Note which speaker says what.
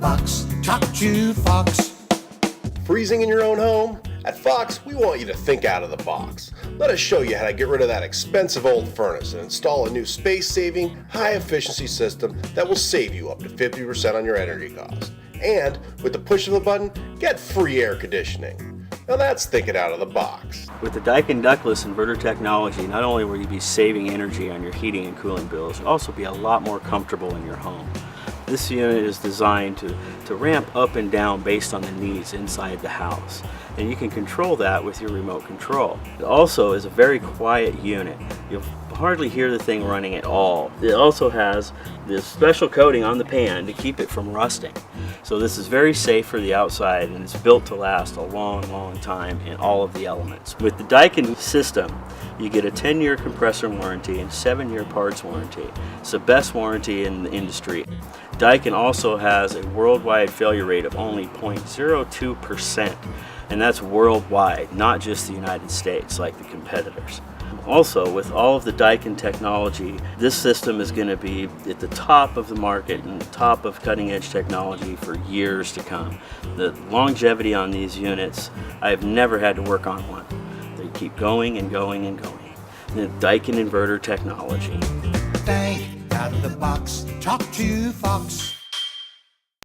Speaker 1: box, talk to Fox.
Speaker 2: Freezing in your own home? At Fox, we want you to think out of the box. Let us show you how to get rid of that expensive old furnace and install a new space-saving, high-efficiency system that will save you up to 50% on your energy cost. And with the push of a button, get free air conditioning. Now that's thinking out of the box.
Speaker 3: With the Daikin Ductless Inverter technology, not only will you be saving energy on your heating and cooling bills, you'll also be a lot more comfortable in your home. This unit is designed to ramp up and down based on the needs inside the house. And you can control that with your remote control. It also is a very quiet unit. You'll hardly hear the thing running at all. It also has this special coating on the pan to keep it from rusting. So this is very safe for the outside, and it's built to last a long, long time in all of the elements. With the Daikin System, you get a 10-year compressor warranty and 7-year parts warranty. It's the best warranty in the industry. Daikin also has a worldwide failure rate of only 0.02%, and that's worldwide, not just the United States like the competitors. Also, with all of the Daikin technology, this system is going to be at the top of the market and the top of cutting-edge technology for years to come. The longevity on these units, I've never had to work on one. They keep going and going and going. The Daikin inverter technology.
Speaker 1: Think out of the box, talk to Fox.